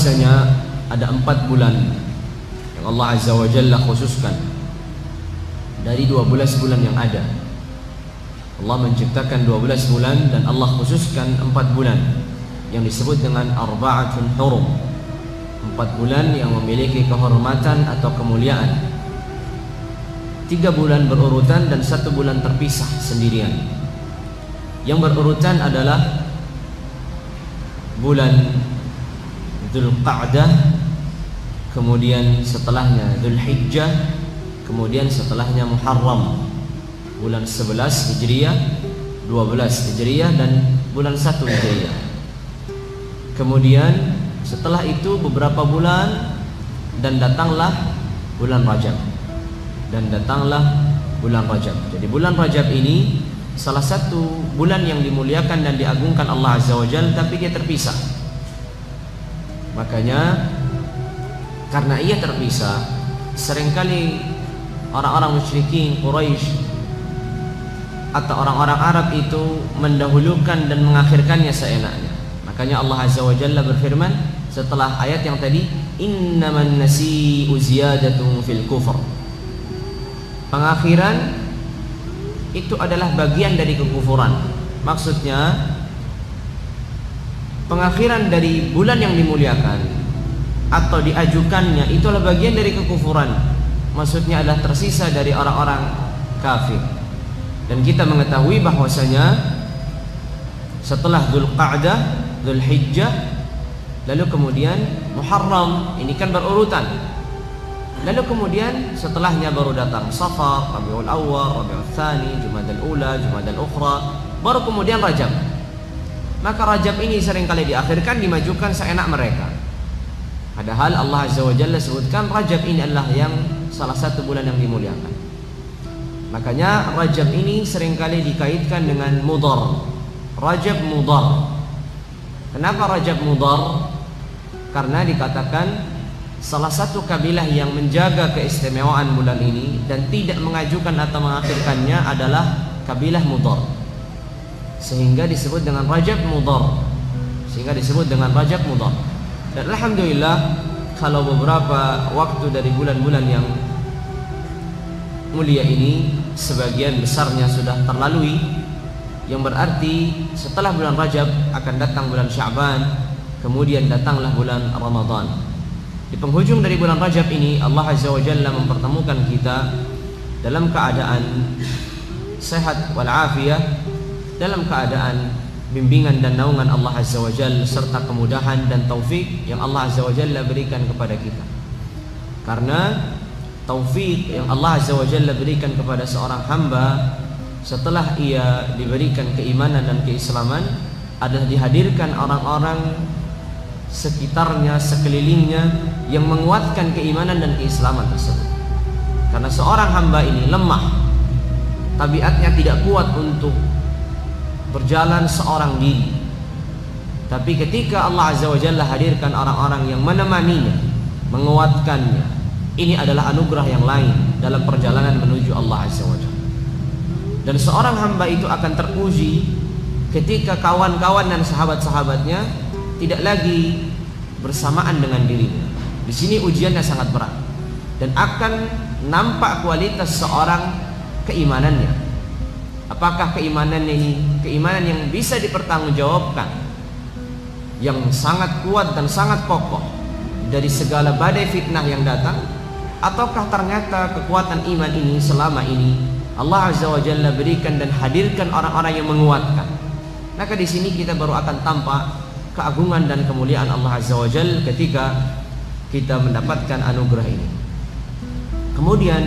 bahwasanya ada 4 bulan yang Allah Azza wa Jalla khususkan dari 12 bulan yang ada. Allah menciptakan 12 bulan dan Allah khususkan 4 bulan yang disebut dengan arba'atun hurum, 4 bulan yang memiliki kehormatan atau kemuliaan. 3 bulan berurutan dan 1 bulan terpisah sendirian. Yang berurutan adalah bulan Dzulqa'dah, kemudian setelahnya Dzulhijjah, kemudian setelahnya Muharram, bulan 11 Hijriah, 12 Hijriah dan bulan 1 Hijriah. Kemudian setelah itu beberapa bulan dan datanglah bulan Rajab. Jadi bulan Rajab ini salah satu bulan yang dimuliakan dan diagungkan Allah Azza wa Jalla, tapi dia terpisah. Makanya karena ia terpisah, seringkali orang-orang musyrikin Quraisy atau orang-orang Arab itu mendahulukan dan mengakhirkannya seenaknya. Makanya Allah Azza wa Jalla berfirman setelah ayat yang tadi, innaman nasi'u ziyadatun fil kufr. Pengakhiran itu adalah bagian dari kekufuran. Maksudnya pengakhiran dari bulan yang dimuliakan atau diajukannya itu adalah bagian dari kekufuran. Maksudnya adalah tersisa dari orang-orang kafir. Dan kita mengetahui bahwasanya setelah Dzulqa'dah, Dzulhijjah, lalu kemudian Muharram, ini kan berurutan. Lalu kemudian setelahnya baru datang Safar, Rabiul Awwal, Rabiul Tsani, Jumadal Ula, Jumadal Ukhra, baru kemudian Rajab. Maka Rajab ini seringkali diakhirkan, dimajukan seenak mereka. Padahal Allah Azza wa Jalla sebutkan Rajab ini adalah yang salah satu bulan yang dimuliakan. Makanya Rajab ini seringkali dikaitkan dengan Mudhar. Rajab Mudhar. Kenapa Rajab Mudhar? Karena dikatakan salah satu kabilah yang menjaga keistimewaan bulan ini dan tidak mengajukan atau mengakhirkannya adalah kabilah Mudhar. Sehingga disebut dengan Rajab Mudhar. Dan alhamdulillah kalau beberapa waktu dari bulan-bulan yang mulia ini sebagian besarnya sudah terlalui, yang berarti setelah bulan Rajab akan datang bulan Sya'ban, kemudian datanglah bulan Ramadan. Di penghujung dari bulan Rajab ini Allah Azza wa Jalla mempertemukan kita dalam keadaan sehat walafiat, dalam keadaan bimbingan dan naungan Allah Azza wa Jalla serta kemudahan dan taufik yang Allah Azza wa Jalla berikan kepada kita. Karena taufik yang Allah Azza wa Jalla berikan kepada seorang hamba setelah ia diberikan keimanan dan keislaman adalah dihadirkan orang-orang sekitarnya, sekelilingnya yang menguatkan keimanan dan keislaman tersebut. Karena seorang hamba ini lemah, tabiatnya tidak kuat untuk berjalan seorang diri. Tapi ketika Allah Azza wa Jalla hadirkan orang-orang yang menemaninya, menguatkannya, ini adalah anugerah yang lain dalam perjalanan menuju Allah Azza wa Jalla. Dan seorang hamba itu akan teruji ketika kawan-kawan dan sahabat-sahabatnya tidak lagi bersamaan dengan dirinya. Di sini ujiannya sangat berat dan akan nampak kualitas seorang keimanannya. Apakah keimanannya ini keimanan yang bisa dipertanggungjawabkan, yang sangat kuat dan sangat kokoh dari segala badai fitnah yang datang, ataukah ternyata kekuatan iman ini selama ini Allah Azza wa Jalla berikan dan hadirkan orang-orang yang menguatkan. Maka di sini kita baru akan tampak keagungan dan kemuliaan Allah Azza wa Jalla ketika kita mendapatkan anugerah ini. Kemudian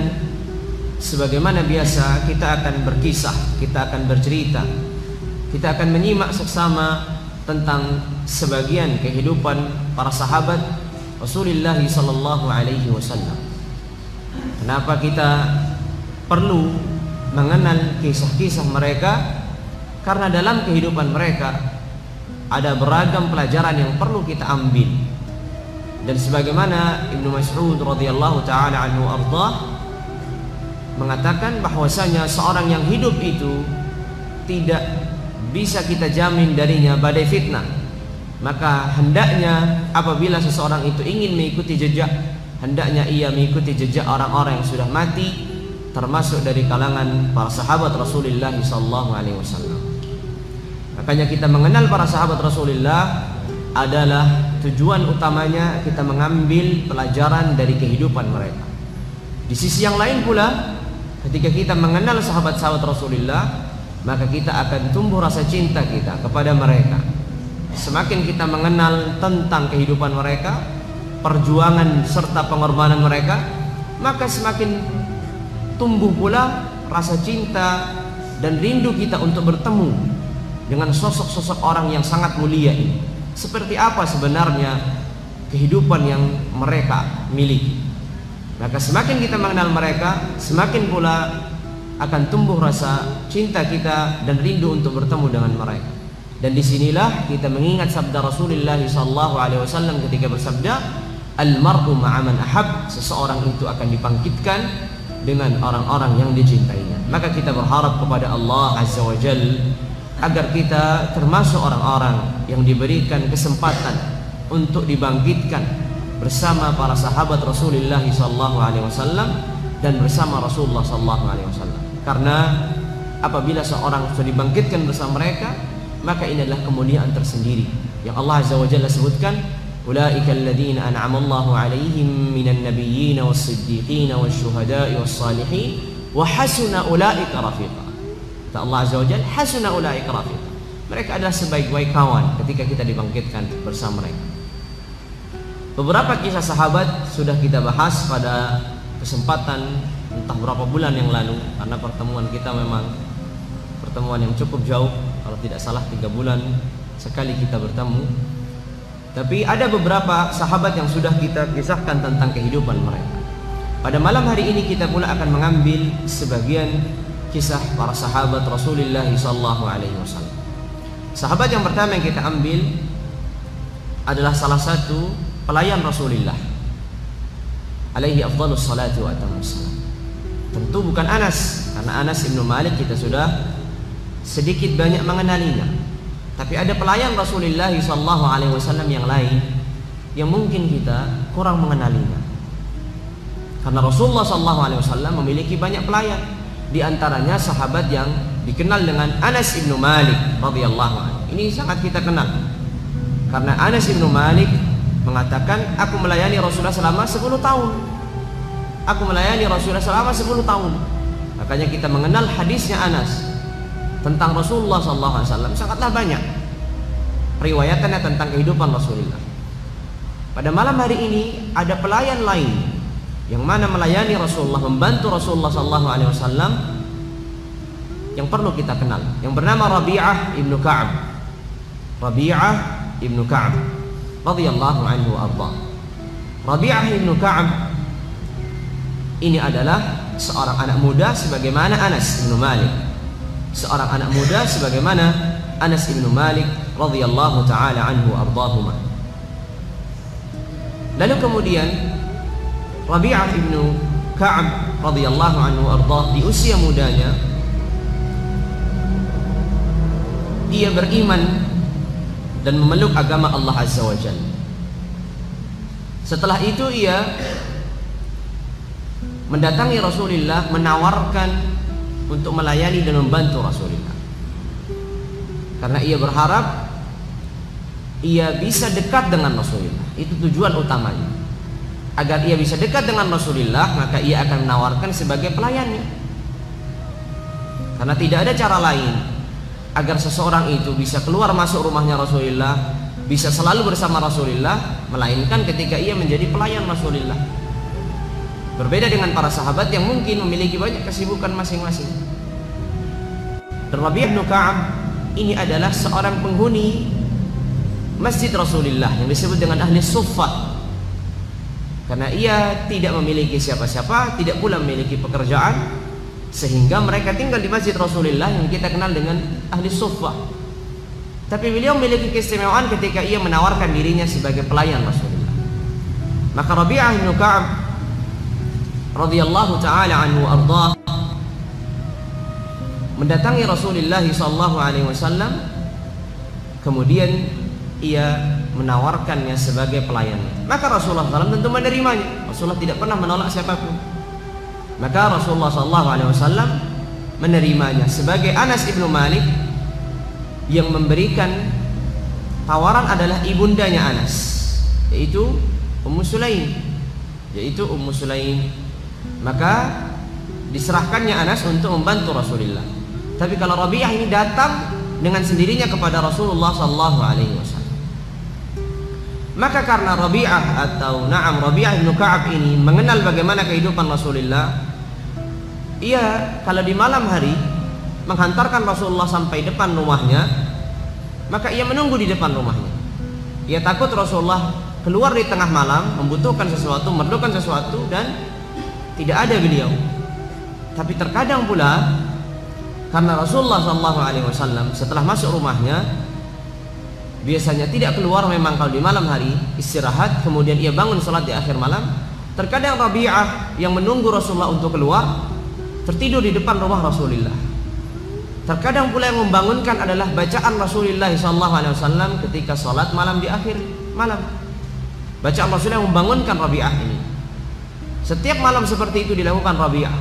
sebagaimana biasa kita akan berkisah, kita akan bercerita, kita akan menyimak seksama tentang sebagian kehidupan para sahabat Rasulullah sallallahu alaihi wasallam. Kenapa kita perlu mengenal kisah-kisah mereka? Karena dalam kehidupan mereka ada beragam pelajaran yang perlu kita ambil. Dan sebagaimana Ibnu Mas'ud radhiyallahu taala anhu ardhah mengatakan bahwasanya seorang yang hidup itu tidak bisa kita jamin darinya badai fitnah. Maka hendaknya apabila seseorang itu ingin mengikuti jejak, hendaknya ia mengikuti jejak orang-orang yang sudah mati, termasuk dari kalangan para sahabat Rasulullah SAW. Makanya kita mengenal para sahabat Rasulullah adalah tujuan utamanya kita mengambil pelajaran dari kehidupan mereka. Di sisi yang lain pula, ketika kita mengenal sahabat-sahabat Rasulullah, maka kita akan tumbuh rasa cinta kita kepada mereka. Semakin kita mengenal tentang kehidupan mereka, perjuangan serta pengorbanan mereka, maka semakin tumbuh pula rasa cinta dan rindu kita untuk bertemu dengan sosok-sosok orang yang sangat mulia ini. Seperti apa sebenarnya kehidupan yang mereka miliki. Maka semakin kita mengenal mereka, semakin pula akan tumbuh rasa cinta kita dan rindu untuk bertemu dengan mereka. Dan disinilah kita mengingat sabda Rasulullah SAW ketika bersabda, "Al-mar'u ma'a man ahab." Seseorang itu akan dibangkitkan dengan orang-orang yang dicintainya. Maka kita berharap kepada Allah Azza wa Jalla agar kita termasuk orang-orang yang diberikan kesempatan untuk dibangkitkan bersama para sahabat Rasulullah SAW dan bersama Rasulullah SAW. Karena apabila seorang sudah dibangkitkan bersama mereka, maka ini adalah kemuliaan tersendiri yang Allah Azza wa Jalla sebutkan, "Ulaika alladziina an'ama Allahu 'alaihim minan nabiyyin was-siddiqin wasyuhada'i was-salihin wa hasuna ulaika rafiqa." Kata Allah Azza wa Jalla, "Hasuna ulaika rafiqa." Mereka adalah sebaik-baik kawan ketika kita dibangkitkan bersama mereka. Beberapa kisah sahabat sudah kita bahas pada kesempatan entah berapa bulan yang lalu, karena pertemuan kita memang pertemuan yang cukup jauh, kalau tidak salah 3 bulan sekali kita bertemu. Tapi ada beberapa sahabat yang sudah kita kisahkan tentang kehidupan mereka. Pada malam hari ini kita pula akan mengambil sebagian kisah para sahabat Rasulullah SAW. Sahabat yang pertama yang kita ambil adalah salah satu pelayan Rasulullah alaihi afdhalus salatu wa atammus salam. Tentu bukan Anas, karena Anas ibnu Malik kita sudah sedikit banyak mengenalinya. Tapi ada pelayan Rasulullah SAW yang lain yang mungkin kita kurang mengenalinya. Karena Rasulullah SAW memiliki banyak pelayan. Di antaranya sahabat yang dikenal dengan Anas ibnu Malik radhiyallahu anhu. Ini sangat kita kenal. Karena Anas ibnu Malik mengatakan, "Aku melayani Rasulullah selama 10 tahun. Aku melayani Rasulullah selama 10 tahun." Makanya kita mengenal hadisnya Anas tentang Rasulullah SAW sangatlah banyak riwayatannya tentang kehidupan Rasulullah. Pada malam hari ini ada pelayan lain yang mana melayani Rasulullah, membantu Rasulullah SAW, yang perlu kita kenal, yang bernama Rabi'ah ibnu Ka'ab. Rabi'ah ibnu Ka'ab radhiyallahu anhu arda. Rabi'ah ibnu Ka'ab ini adalah seorang anak muda sebagaimana Anas ibnu Malik. Seorang anak muda sebagaimana Anas ibnu Malik radhiyallahu taala anhu ardahuma. Lalu kemudian Rabi'ah ibnu Ka'ab radhiyallahu anhu ardah, di usia mudanya ia beriman dan memeluk agama Allah Azza wa Jalla. Setelah itu ia mendatangi Rasulullah, menawarkan untuk melayani dan membantu Rasulullah. Karena ia berharap ia bisa dekat dengan Rasulullah. Itu tujuan utamanya. Agar ia bisa dekat dengan Rasulullah, maka ia akan menawarkan sebagai pelayannya. Karena tidak ada cara lain agar seseorang itu bisa keluar masuk rumahnya Rasulullah, bisa selalu bersama Rasulullah, melainkan ketika ia menjadi pelayan Rasulullah. Berbeda dengan para sahabat yang mungkin memiliki banyak kesibukan masing-masing. Dan Rabi'ah bin Ka'ab ini adalah seorang penghuni Masjid Rasulullah yang disebut dengan ahli suffah. Karena ia tidak memiliki siapa-siapa, tidak pula memiliki pekerjaan, sehingga mereka tinggal di Masjid Rasulullah yang kita kenal dengan ahli suffah. Tapi beliau memiliki keistimewaan ketika ia menawarkan dirinya sebagai pelayan Rasulullah. Maka Rabi'ah bin Ka'ab radhiyallahu taala anhu ardah mendatangi Rasulullah SAW, kemudian ia menawarkannya sebagai pelayannya. Maka Rasulullah SAW tentu menerimanya. Rasulullah tidak pernah menolak siapapun. Maka Rasulullah SAW menerimanya sebagai Anas ibnu Malik. Yang memberikan tawaran adalah ibundanya Anas, yaitu Ummu Sulaim. Maka diserahkannya Anas untuk membantu Rasulullah. Tapi kalau Rabi'ah ini datang dengan sendirinya kepada Rasulullah SAW. Maka karena Rabi'ah bin Ka'ab ini mengenal bagaimana kehidupan Rasulullah, ia kalau di malam hari menghantarkan Rasulullah sampai depan rumahnya, maka ia menunggu di depan rumahnya. Ia takut Rasulullah keluar di tengah malam membutuhkan sesuatu, memerlukan sesuatu, dan tidak ada beliau. Tapi terkadang pula karena Rasulullah SAW setelah masuk rumahnya biasanya tidak keluar, memang kalau di malam hari istirahat, kemudian ia bangun sholat di akhir malam. Terkadang Rabi'ah yang menunggu Rasulullah untuk keluar tertidur di depan rumah Rasulullah. Terkadang pula yang membangunkan adalah bacaan Rasulullah SAW ketika sholat malam di akhir malam. Bacaan Rasulullah yang membangunkan Rabi'ah ini. Setiap malam seperti itu dilakukan Rabi'ah.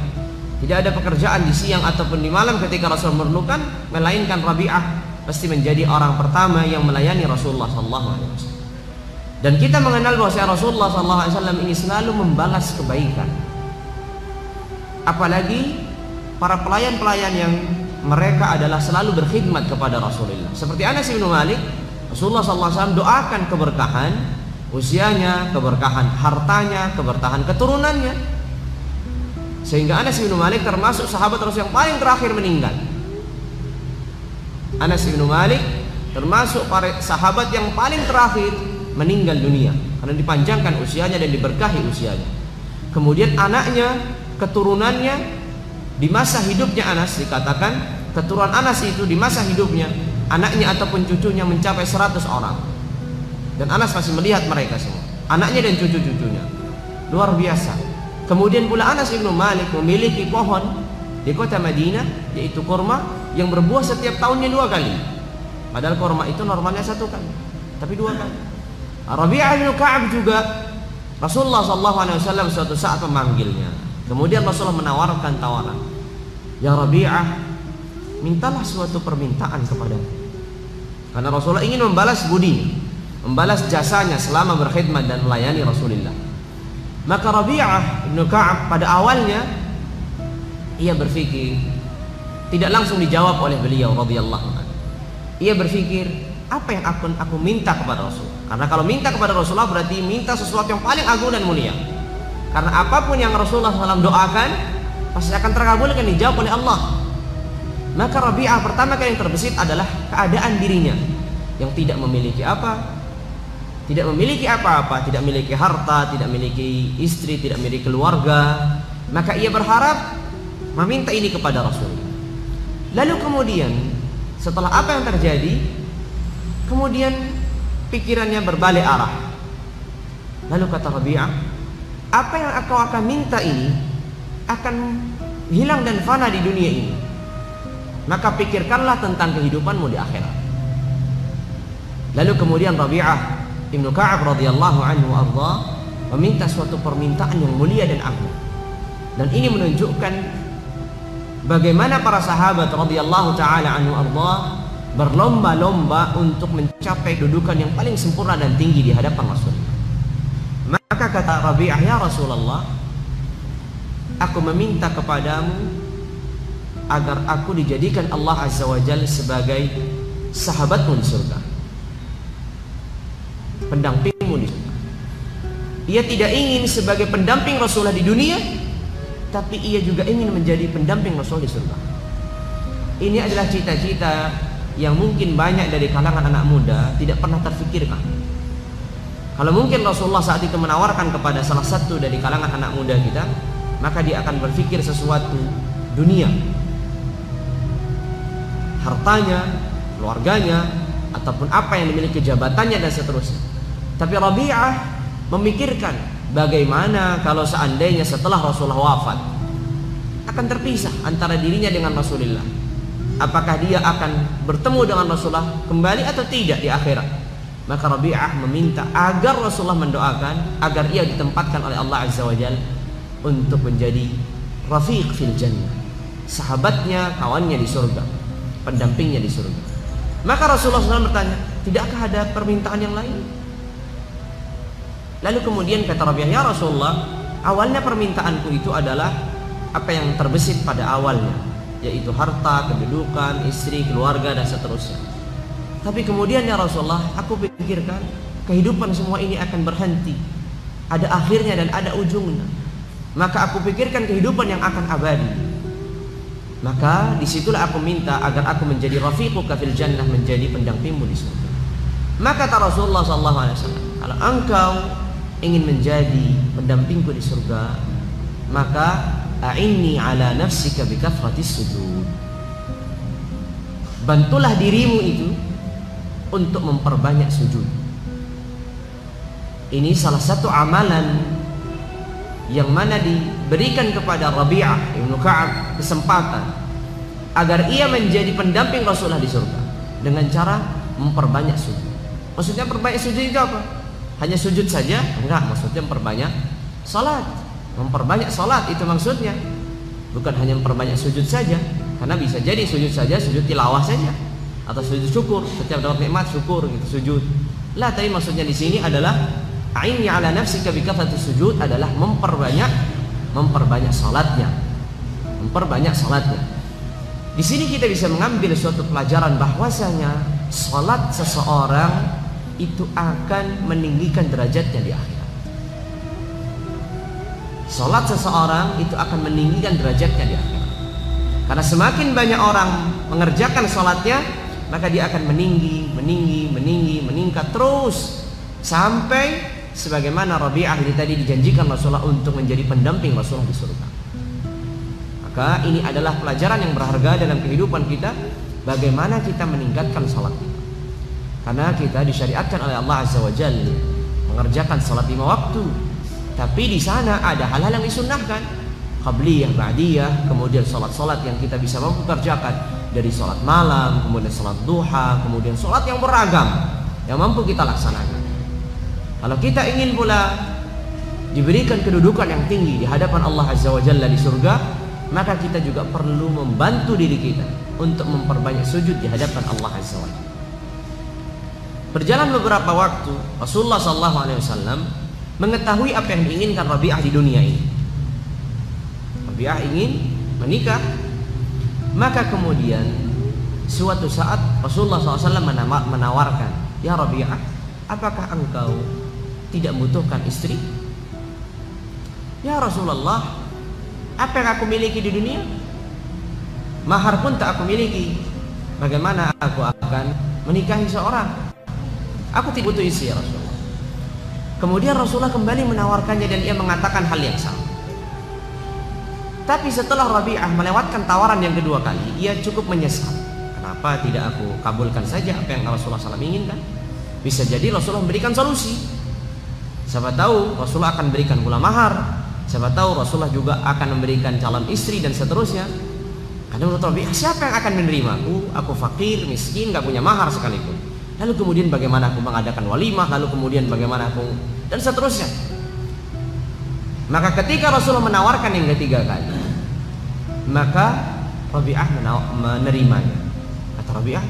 Tidak ada pekerjaan di siang ataupun di malam ketika Rasul memerlukan, melainkan Rabi'ah pasti menjadi orang pertama yang melayani Rasulullah SAW. Dan kita mengenal bahwa Rasulullah SAW ini selalu membalas kebaikan. Apalagi para pelayan-pelayan yang mereka adalah selalu berkhidmat kepada Rasulullah. Seperti Anas bin Malik, Rasulullah SAW doakan keberkahan usianya, keberkahan hartanya, keberkahan keturunannya. Sehingga Anas bin Malik termasuk sahabat Rasul yang paling terakhir meninggal. Anas bin Malik termasuk para sahabat yang paling terakhir meninggal dunia karena dipanjangkan usianya dan diberkahi usianya. Kemudian anaknya, keturunannya di masa hidupnya Anas, dikatakan keturunan Anas itu di masa hidupnya anaknya ataupun cucunya mencapai 100 orang. Dan Anas masih melihat mereka semua, anaknya dan cucu-cucunya. Luar biasa. Kemudian pula Anas bin Malik memiliki pohon di kota Madinah, yaitu kurma yang berbuah setiap tahunnya 2 kali. Padahal kurma itu normalnya 1 kali, tapi 2 kali. Rabi'ah bin Ka'ab juga Rasulullah SAW suatu saat memanggilnya. Kemudian Rasulullah menawarkan tawaran, "Ya Rabi'ah, mintalah suatu permintaan kepadaku." Karena Rasulullah ingin membalas budinya, membalas jasanya selama berkhidmat dan melayani Rasulullah. Maka Rabi'ah bin Ka'ab pada awalnya ia berpikir, tidak langsung dijawab oleh beliau radhiyallahu anhu. Ia berpikir, apa yang aku minta kepada Rasul? Karena kalau minta kepada Rasulullah berarti minta sesuatu yang paling agung dan mulia. Karena apapun yang Rasulullah SAW doakan pasti akan terkabulkan, dijawab oleh Allah. Maka Rabi'ah pertama kali yang terbesit adalah keadaan dirinya yang tidak memiliki apa, tidak memiliki apa-apa, tidak memiliki harta, tidak memiliki istri, tidak memiliki keluarga. Maka ia berharap meminta ini kepada Rasul. Lalu kemudian setelah apa yang terjadi, kemudian pikirannya berbalik arah. Lalu kata Rabi'ah, apa yang kau akan minta ini akan hilang dan fana di dunia ini. Maka pikirkanlah tentang kehidupanmu di akhirat. Lalu kemudian Rabi'ah Ibnu Ka'ab radhiyallahu anhu arda meminta suatu permintaan yang mulia dan agung. Dan ini menunjukkan bagaimana para sahabat radhiyallahu taala anhu arda berlomba-lomba untuk mencapai kedudukan yang paling sempurna dan tinggi di hadapan Rasulullah. Maka kata Rabi'ah, "Ya Rasulullah, aku meminta kepadamu agar aku dijadikan Allah Azza wa Jalla sebagai sahabatmu di surga, pendampingmu di surga." Ia tidak ingin sebagai pendamping Rasulullah di dunia, tapi ia juga ingin menjadi pendamping Rasul di surga. Ini adalah cita-cita yang mungkin banyak dari kalangan anak muda tidak pernah terfikirkan. Kalau mungkin Rasulullah saat itu menawarkan kepada salah satu dari kalangan anak muda kita, maka dia akan berpikir sesuatu dunia, hartanya, keluarganya, ataupun apa yang dimiliki jabatannya dan seterusnya. Tapi Rabi'ah memikirkan bagaimana kalau seandainya setelah Rasulullah wafat akan terpisah antara dirinya dengan Rasulullah. Apakah dia akan bertemu dengan Rasulullah kembali atau tidak di akhirat? Maka Rabi'ah meminta agar Rasulullah mendoakan agar ia ditempatkan oleh Allah Azza wa Jalla untuk menjadi rafiq fil jannah, sahabatnya, kawannya di surga, pendampingnya di surga. Maka Rasulullah SAW bertanya, tidakkah ada permintaan yang lain? Lalu kemudian kata Rabi'ah, ya Rasulullah, awalnya permintaanku itu adalah apa yang terbesit pada awalnya, yaitu harta, kedudukan, istri, keluarga, dan seterusnya. Tapi kemudian ya Rasulullah, aku pikirkan kehidupan semua ini akan berhenti, ada akhirnya dan ada ujungnya. Maka aku pikirkan kehidupan yang akan abadi. Maka disitulah aku minta agar aku menjadi rafiquka fil jannah, menjadi pendampingmu di surga. Maka kata Rasulullah SAW, kalau engkau ingin menjadi pendampingku di surga, maka a'inni ala nafsika bi kathratis sujud. Bantulah dirimu itu untuk memperbanyak sujud. Ini salah satu amalan yang mana diberikan kepada Rabi'ah Ibn Ka'ab kesempatan agar ia menjadi pendamping Rasulullah di surga dengan cara memperbanyak sujud. Maksudnya perbanyak sujud itu apa? Hanya sujud saja? Enggak, maksudnya memperbanyak salat. Memperbanyak salat itu maksudnya. Bukan hanya memperbanyak sujud saja, karena bisa jadi sujud saja, sujud tilawah saja, atau sujud syukur, setiap dapat nikmat syukur gitu sujud. Lah, tapi maksudnya di sini adalah a'inni ala nafsika bi kathratis sujud, adalah memperbanyak salatnya. Memperbanyak salatnya. Di sini kita bisa mengambil suatu pelajaran bahwasanya salat seseorang itu akan meninggikan derajatnya di akhirat. Salat seseorang itu akan meninggikan derajatnya di akhirat. Karena semakin banyak orang mengerjakan salatnya, maka dia akan meningkat terus sampai sebagaimana Rabi'ah ini tadi dijanjikan Rasulullah untuk menjadi pendamping Rasulullah di surga. Maka ini adalah pelajaran yang berharga dalam kehidupan kita, bagaimana kita meningkatkan salat kita. Karena kita disyariatkan oleh Allah Azza wa Jalla mengerjakan salat 5 waktu. Tapi di sana ada hal-hal yang disunnahkan, qabliyah, ba'diyah, kemudian salat-salat yang kita bisa mampu kerjakan, dari salat malam, kemudian salat duha, kemudian salat yang beragam yang mampu kita laksanakan. Kalau kita ingin pula diberikan kedudukan yang tinggi di hadapan Allah Azza wa Jalla di surga, maka kita juga perlu membantu diri kita untuk memperbanyak sujud di hadapan Allah Azza wa Jalla. Berjalan beberapa waktu, Rasulullah SAW mengetahui apa yang diinginkan Rabi'ah di dunia ini. Rabi'ah ingin menikah. Maka kemudian suatu saat Rasulullah SAW menawarkan, ya Rabi'ah, apakah engkau tidak membutuhkan istri? Ya Rasulullah, apa yang aku miliki di dunia? Mahar pun tak aku miliki. Bagaimana aku akan menikahi seorang? Aku tidak butuh istri ya Rasulullah. Kemudian Rasulullah kembali menawarkannya dan ia mengatakan hal yang sama. Tapi setelah Rabi'ah melewatkan tawaran yang kedua kali, ia cukup menyesal. Kenapa tidak aku kabulkan saja apa yang Rasulullah SAW inginkan? Bisa jadi Rasulullah memberikan solusi. Siapa tahu Rasulullah akan berikan pula mahar. Siapa tahu Rasulullah juga akan memberikan calon istri dan seterusnya. Karena menurut Rabi'ah, siapa yang akan menerimaku? Aku fakir, miskin, gak punya mahar sekalipun. Lalu kemudian bagaimana aku mengadakan walimah? Lalu kemudian bagaimana aku, dan seterusnya. Maka ketika Rasulullah menawarkan yang ketiga kali, maka Rabi'ah menerimanya. Kata Rabi'ah,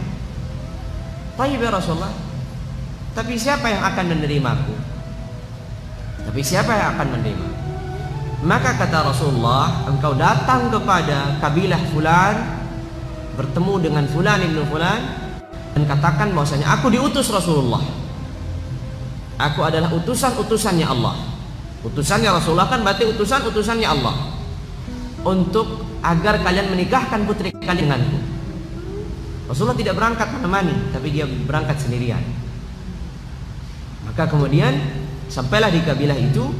"Baik ya Rasulullah, tapi siapa yang akan menerimaku? Tapi siapa yang akan menerima?" Maka kata Rasulullah, engkau datang kepada kabilah fulan, bertemu dengan fulan ibnu fulan, dan katakan bahwasanya aku diutus Rasulullah. Aku adalah utusan-utusannya Allah. Utusannya Rasulullah kan berarti utusan-utusannya Allah, untuk agar kalian menikahkan putri kalian denganku. Rasulullah tidak berangkat menemani, tapi dia berangkat sendirian. Maka kemudian sampailah di kabilah itu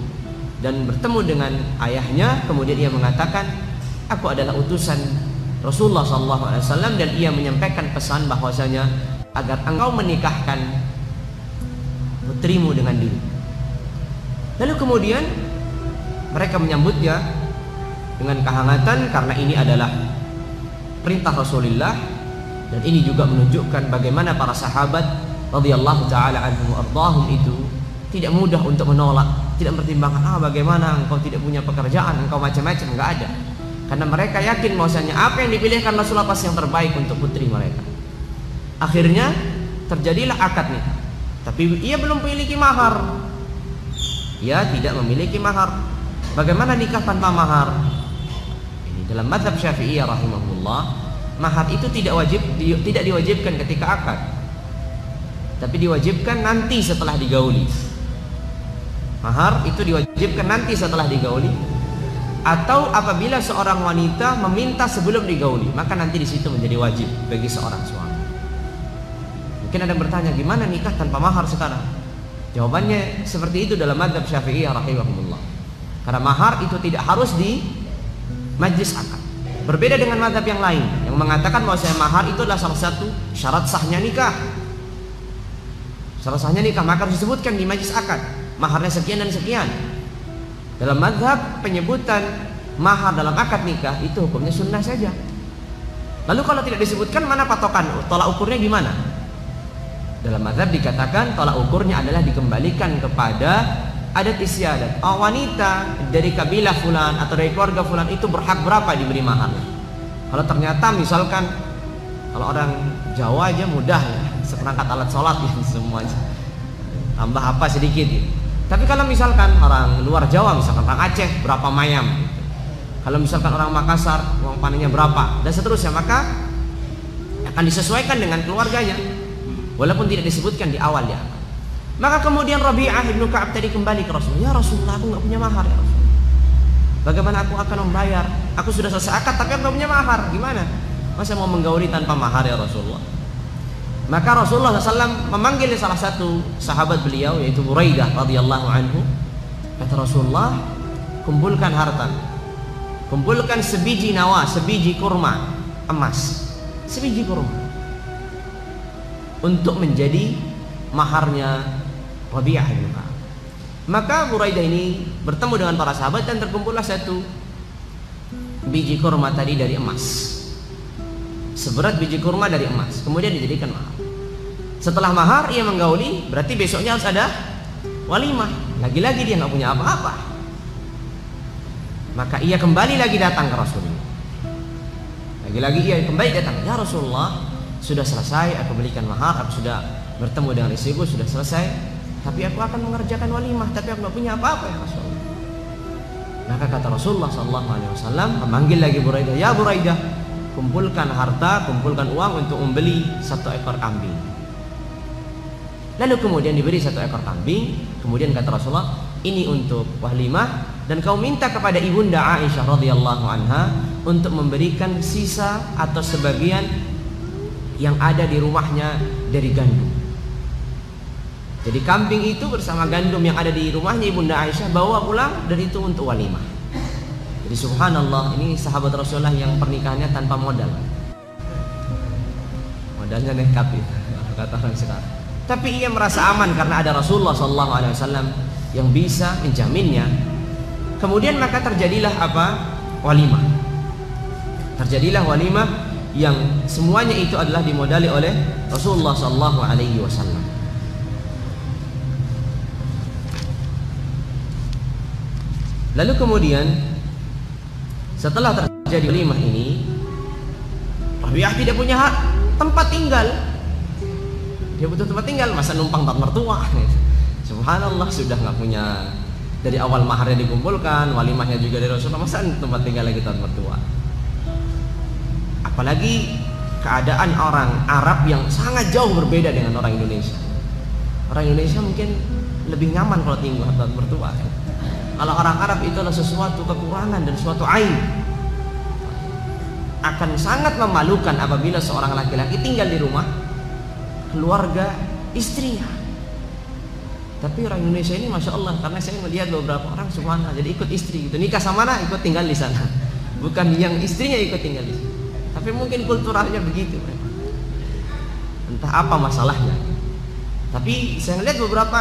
dan bertemu dengan ayahnya. Kemudian ia mengatakan, aku adalah utusan Rasulullah SAW, dan ia menyampaikan pesan bahwasanya agar engkau menikahkan putrimu dengan diri. Lalu kemudian mereka menyambutnya dengan kehangatan, karena ini adalah perintah Rasulullah, dan ini juga menunjukkan bagaimana para sahabat radhiyallahu taala anhum ardhahum itu tidak mudah untuk menolak, tidak mempertimbangkan bagaimana engkau tidak punya pekerjaan, engkau macam-macam, enggak ada. Karena mereka yakin bahwasanya apa yang dipilihkan Rasulullah pasti yang terbaik untuk putri mereka. Akhirnya terjadilah akad nikah. Tapi ia belum memiliki mahar. Ia tidak memiliki mahar. Bagaimana nikah tanpa mahar? Ini dalam mazhab Syafi'iyah rahimahullah, mahar itu tidak diwajibkan ketika akad. Tapi diwajibkan nanti setelah digauli. Mahar itu diwajibkan nanti setelah digauli, atau apabila seorang wanita meminta sebelum digauli, maka nanti di situ menjadi wajib bagi seorang suami. Mungkin ada yang bertanya, gimana nikah tanpa mahar sekarang? Jawabannya seperti itu dalam mazhab Syafi'iyah rahimahumullah. Karena mahar itu tidak harus di majlis akad. Berbeda dengan mazhab yang lain yang mengatakan bahwa mahar itu adalah salah satu syarat sahnya nikah. Syarat sahnya nikah maka harus disebutkan di majlis akad. Maharnya sekian dan sekian. Dalam mazhab penyebutan mahar dalam akad nikah itu hukumnya sunnah saja. Lalu kalau tidak disebutkan, mana patokan? Tolak ukurnya gimana? Dalam mazhab dikatakan tolak ukurnya adalah dikembalikan kepada adat istiadat. Wanita dari kabilah fulan atau dari keluarga fulan itu berhak berapa diberi mahar. Kalau ternyata misalkan kalau orang Jawa aja mudah ya, seperangkat alat sholat ya semuanya, tambah apa sedikit ya. Tapi kalau misalkan orang luar Jawa, misalkan orang Aceh, berapa mayam gitu. Kalau misalkan orang Makassar, uang panennya berapa, dan seterusnya, maka akan disesuaikan dengan keluarganya, walaupun tidak disebutkan di awal ya. Maka kemudian Rabi'ah ibnu Ka'ab tadi kembali ke Rasulullah. Ya Rasulullah, aku nggak punya mahar ya Rasulullah. Bagaimana aku akan membayar? Aku sudah selesai akad tapi aku nggak punya mahar. Gimana? Masa mau menggauli tanpa mahar ya Rasulullah? Maka Rasulullah SAW memanggil salah satu sahabat beliau, yaitu Buraidah radhiyallahu anhu. Kata Rasulullah, kumpulkan harta, kumpulkan sebiji nawa, sebiji kurma emas, sebiji kurma, untuk menjadi maharnya Rabi'ah bin Ka'ab. Maka Buraidah ini bertemu dengan para sahabat dan terkumpullah satu biji kurma tadi dari emas, seberat biji kurma dari emas, kemudian dijadikan mahar. Setelah mahar ia menggauli, berarti besoknya harus ada walimah. Lagi-lagi dia nggak punya apa-apa. Maka ia kembali lagi datang ke Rasulullah. Lagi-lagi ia kembali datang, ya Rasulullah, sudah selesai aku belikan mahar, aku sudah bertemu dengan istriku, sudah selesai, tapi aku akan mengerjakan walimah, tapi aku nggak punya apa-apa ya Rasulullah. Maka kata Rasulullah SAW memanggil lagi Buraidah, ya Buraidah, kumpulkan harta, kumpulkan uang untuk membeli 1 ekor kambing. Lalu kemudian diberi 1 ekor kambing. Kemudian kata Rasulullah, ini untuk walimah, dan kau minta kepada ibunda Aisyah radhiyallahu anha untuk memberikan sisa atau sebagian yang ada di rumahnya dari gandum. Jadi kambing itu bersama gandum yang ada di rumahnya ibunda Aisyah bawa pulang, dan itu untuk walimah. Jadi subhanallah, ini sahabat Rasulullah yang pernikahannya tanpa modal. Modalnya nekat itu, kata orang sekarang. Tapi ia merasa aman karena ada Rasulullah SAW yang bisa menjaminnya. Kemudian maka terjadilah apa? Walimah. Terjadilah walimah yang semuanya itu adalah dimodali oleh Rasulullah SAW. Lalu kemudian setelah terjadi walimah ini, Rabi'ah tidak punya tempat tinggal. Dia butuh tempat tinggal, masa numpang tak mertua. Subhanallah, sudah nggak punya, dari awal maharnya dikumpulkan, walimahnya juga dari Rasulullah, masa tempat tinggal lagi tak mertua. Apalagi keadaan orang Arab yang sangat jauh berbeda dengan orang Indonesia. Orang Indonesia mungkin lebih nyaman kalau tinggal tak mertua. Kalau orang Arab itu adalah sesuatu kekurangan dan suatu aib. Akan sangat memalukan apabila seorang laki-laki tinggal di rumah keluarga istrinya. Tapi orang Indonesia ini masya Allah, karena saya melihat beberapa orang subhanallah, jadi ikut istri gitu, nikah sama mana ikut tinggal di sana, bukan yang istrinya ikut tinggal di sana. Tapi mungkin kulturalnya begitu, entah apa masalahnya. Tapi saya lihat beberapa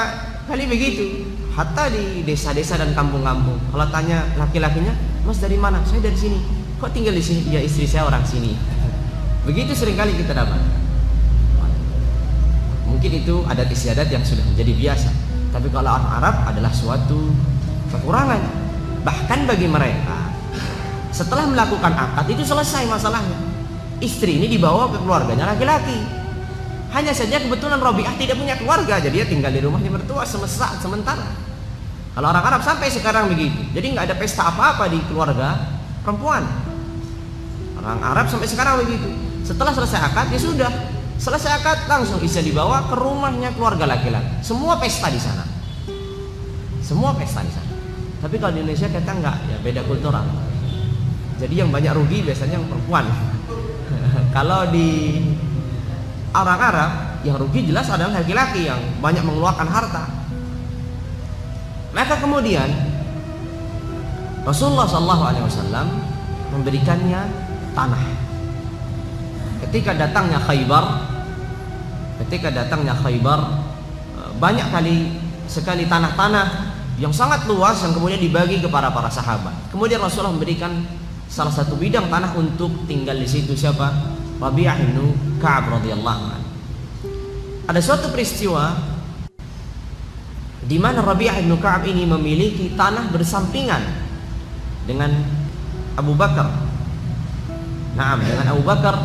kali begitu, hatta di desa-desa dan kampung-kampung. Kalau tanya laki-lakinya, Mas dari mana? Saya dari sini. Kok tinggal di sini? Ya istri saya orang sini. Begitu seringkali kita dapat. mungkin itu adat istiadat yang sudah menjadi biasa. Tapi kalau orang Arab adalah suatu kekurangan. Bahkan bagi mereka, setelah melakukan akad itu selesai masalahnya. Istri ini dibawa ke keluarganya laki-laki. Hanya saja kebetulan Rabi'ah tidak punya keluarga, jadi dia tinggal di rumahnya mertua sementara. Kalau orang Arab sampai sekarang begitu, jadi nggak ada pesta apa-apa di keluarga perempuan. Orang Arab sampai sekarang begitu. Setelah selesai akad, ya sudah. Selesai akad langsung istri dibawa ke rumahnya keluarga laki-laki. Semua pesta di sana. Semua pesta di sana. Tapi kalau di Indonesia kita nggak, ya beda kultural. Jadi yang banyak rugi biasanya yang perempuan. Kalau di orang Arab yang rugi jelas adalah laki-laki yang banyak mengeluarkan harta. Maka kemudian Rasulullah SAW memberikannya tanah. Ketika datangnya Khaybar, banyak sekali tanah-tanah yang sangat luas yang kemudian dibagi kepada para sahabat. Kemudian Rasulullah memberikan salah satu bidang tanah untuk tinggal di situ. Siapa? Rabi'ah bin Ka'ab radhiyallahu anhu. Ada suatu peristiwa di mana Rabi'ah bin Ka'ab ini memiliki tanah bersampingan dengan Abu Bakar. Dengan Abu Bakar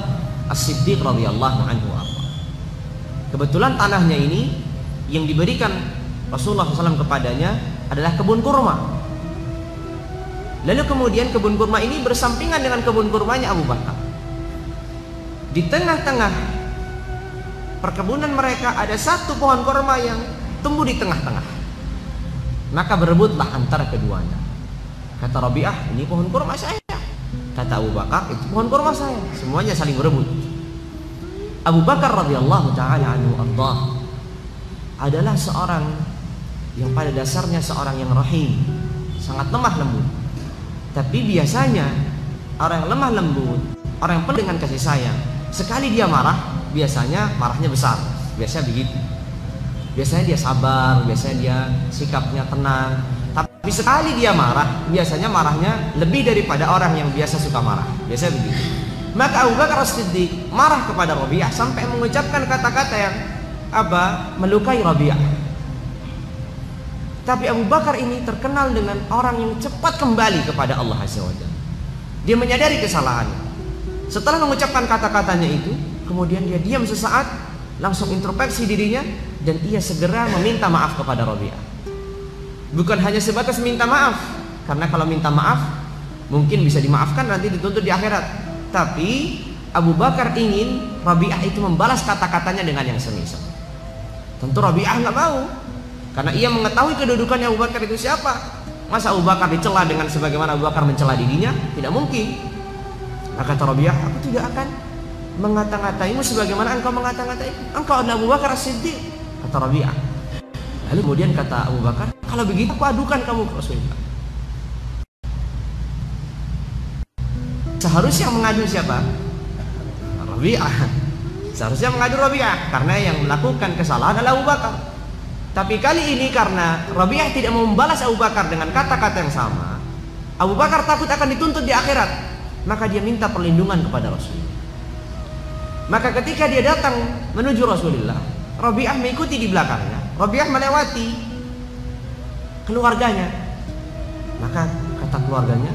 As-Siddiq radhiyallahu anhu. Kebetulan tanahnya ini yang diberikan Rasulullah SAW kepadanya adalah kebun kurma. Lalu kemudian kebun kurma ini bersampingan dengan kebun kurmanya Abu Bakar. Di tengah-tengah perkebunan mereka ada satu pohon kurma yang tumbuh di tengah-tengah. Maka berebutlah antara keduanya. Kata Rabi'ah, ini pohon kurma saya. Kata Abu Bakar, itu pohon kurma saya. Semuanya saling berebut. Abu Bakar radhiyallahu taala anhu adalah seorang yang pada dasarnya seorang yang rahim, sangat lemah lembut. Tapi biasanya orang yang lemah lembut, orang yang penuh dengan kasih sayang, sekali dia marah, biasanya marahnya besar. Biasanya begitu. Biasanya dia sabar, biasanya dia sikapnya tenang. Tapi sekali dia marah, biasanya marahnya lebih daripada orang yang biasa suka marah. Biasanya begitu. Maka Abu Bakar As-Siddiq marah kepada Rabi'ah sampai mengucapkan kata-kata yang melukai Rabi'ah. Tapi Abu Bakar ini terkenal dengan orang yang cepat kembali kepada Allah Azza wa Jalla. Dia menyadari kesalahannya. Setelah mengucapkan kata-katanya itu, kemudian dia diam sesaat, langsung introspeksi dirinya, dan ia segera meminta maaf kepada Rabi'ah. Bukan hanya sebatas minta maaf, karena kalau minta maaf mungkin bisa dimaafkan, nanti dituntut di akhirat. Tapi Abu Bakar ingin Rabi'ah itu membalas kata-katanya dengan yang semisal. Tentu Rabi'ah nggak mau, karena ia mengetahui kedudukannya Abu Bakar itu siapa. Masa Abu Bakar dicela dengan sebagaimana Abu Bakar mencela dirinya? Tidak mungkin. Maka kata Rabi'ah, aku tidak akan mengata-ngataimu sebagaimana engkau mengata-ngatai. Engkau adalah Abu Bakar As-Siddiq, kata Rabi'ah. Lalu kemudian kata Abu Bakar, kalau begitu aku adukan kamu ke Rasulullah. Seharusnya mengadu siapa? Rabi'ah. Seharusnya mengadu Rabi'ah, karena yang melakukan kesalahan adalah Abu Bakar. Tapi kali ini karena Rabi'ah tidak mau membalas Abu Bakar dengan kata-kata yang sama, Abu Bakar takut akan dituntut di akhirat, maka dia minta perlindungan kepada Rasulullah. Maka ketika dia datang menuju Rasulullah, Rabi'ah mengikuti di belakangnya. Rabi'ah melewati keluarganya. Maka kata keluarganya,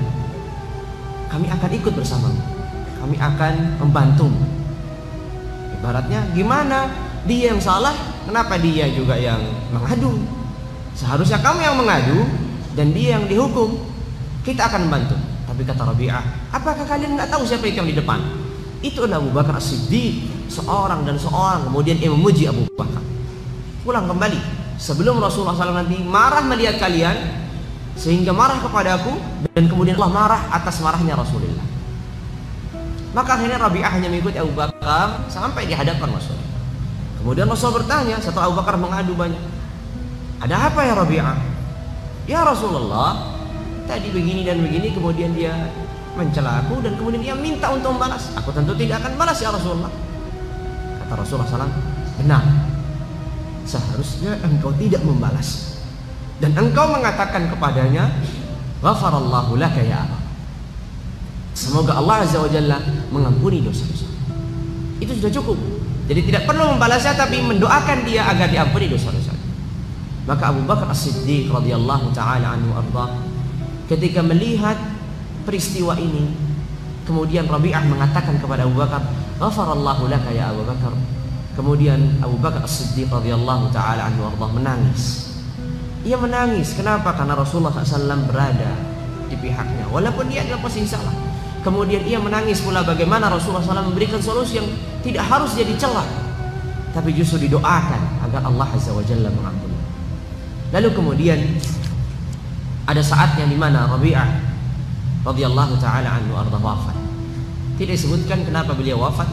kami akan ikut bersamamu, kami akan membantumu. Ibaratnya gimana? Dia yang salah, kenapa dia juga yang mengadu? Seharusnya kamu yang mengadu dan dia yang dihukum. Kita akan membantu. Tapi kata Rabi'ah, apakah kalian nggak tahu siapa itu yang di depan? Itu adalah Abu Bakar As-Siddiq, seorang dan seorang. Kemudian ia memuji Abu Bakar. Pulang kembali sebelum Rasulullah SAW nanti marah melihat kalian, sehingga marah kepadaku, dan kemudian Allah marah atas marahnya Rasulullah. Maka akhirnya Rabi'ah hanya mengikuti Abu Bakar sampai di hadapan Rasul. Kemudian Rasul bertanya setelah Abu Bakar mengadu banyak, ada apa ya Rabi'ah? Ya Rasulullah, tadi begini dan begini, kemudian dia mencela aku dan kemudian dia minta untuk membalas. Aku tentu tidak akan balas ya Rasulullah. Kata Rasulullah SAW, benar, seharusnya engkau tidak membalas. Dan engkau mengatakan kepadanya, ghafarallahu laka ya Aba. Semoga Allah Azza wa Jalla mengampuni dosa-dosa. Itu sudah cukup. Jadi tidak perlu membalasnya, tapi mendoakan dia agar diampuni dosa-dosanya. Maka Abu Bakar As-Siddiq radhiyallahu taala anhu arda, ketika melihat peristiwa ini, kemudian Rabi'ah mengatakan kepada Abu Bakar, "Ghafarallahu laka ya Abu Bakar." Kemudian Abu Bakar As-Siddiq radhiyallahu taala anhu arda menangis. Ia menangis, kenapa? Karena Rasulullah SAW berada di pihaknya, walaupun dia dalam posisi salah. Kemudian ia menangis pula bagaimana Rasulullah SAW memberikan solusi yang tidak harus jadi celah, tapi justru didoakan agar Allah Azza wa Jalla mengampuni. Lalu kemudian ada saatnya di mana Rabi'ah radhiyallahu taala anhu arda wafat. Tidak disebutkan kenapa beliau wafat,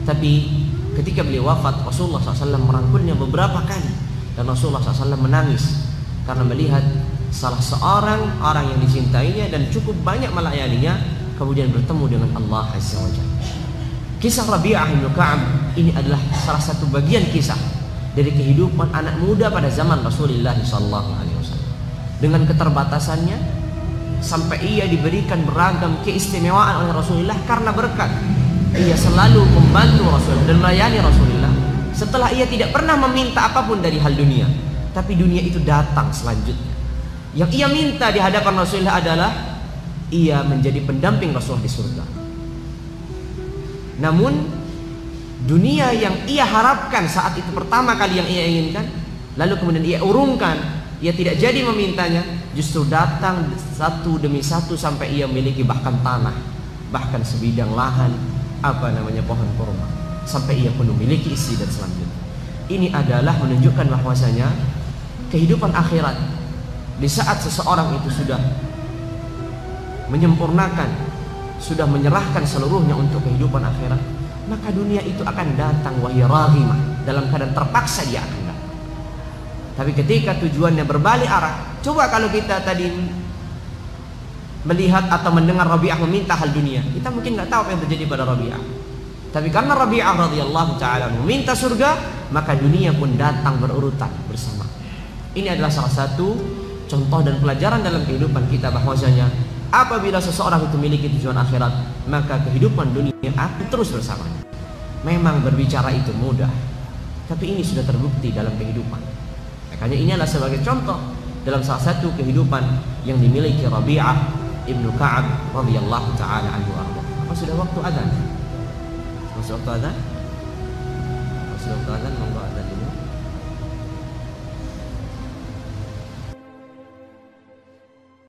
tapi ketika beliau wafat Rasulullah SAW merangkulnya beberapa kali, dan Rasulullah SAW menangis karena melihat salah seorang orang yang dicintainya dan cukup banyak melayaninya kemudian bertemu dengan Allah Azza wa Jalla. Kisah Rabi'ah bin Ka'ab ini adalah salah satu bagian kisah dari kehidupan anak muda pada zaman Rasulullah SAW. Dengan keterbatasannya, sampai ia diberikan beragam keistimewaan oleh Rasulullah karena berkat ia selalu membantu Rasulullah dan melayani Rasulullah. Setelah ia tidak pernah meminta apapun dari hal dunia, tapi dunia itu datang selanjutnya. Yang ia minta di hadapan Rasulullah adalah ia menjadi pendamping Rasulullah di surga. Namun dunia yang ia harapkan saat itu pertama kali yang ia inginkan, lalu kemudian ia urungkan, ia tidak jadi memintanya, justru datang satu demi satu sampai ia memiliki bahkan tanah, bahkan sebidang lahan, pohon kurma, sampai ia pun memiliki istri dan selanjutnya. Ini adalah menunjukkan bahwasanya kehidupan akhirat di saat seseorang itu sudah menyempurnakan, sudah menyerahkan seluruhnya untuk kehidupan akhirat, maka dunia itu akan datang wahya raghimah, dalam keadaan terpaksa dia akan datang. Tapi ketika tujuannya berbalik arah, coba kalau kita tadi melihat atau mendengar Rabi'ah meminta hal dunia, kita mungkin nggak tahu apa yang terjadi pada Rabi'ah. Tapi karena Rabi'ah radhiyallahu taala meminta surga, maka dunia pun datang berurutan bersama. Ini adalah salah satu contoh dan pelajaran dalam kehidupan kita bahwasanya apabila seseorang itu memiliki tujuan akhirat, maka kehidupan dunia akan terus bersamanya. Memang berbicara itu mudah, tapi ini sudah terbukti dalam kehidupan. Makanya ini adalah sebagai contoh dalam salah satu kehidupan yang dimiliki Rabi'ah ibnu Ka'ab radhiyallahu taala anhu. Apa sudah waktu azan? Masuk waktu azan? Masuk waktu azan, monggo azan.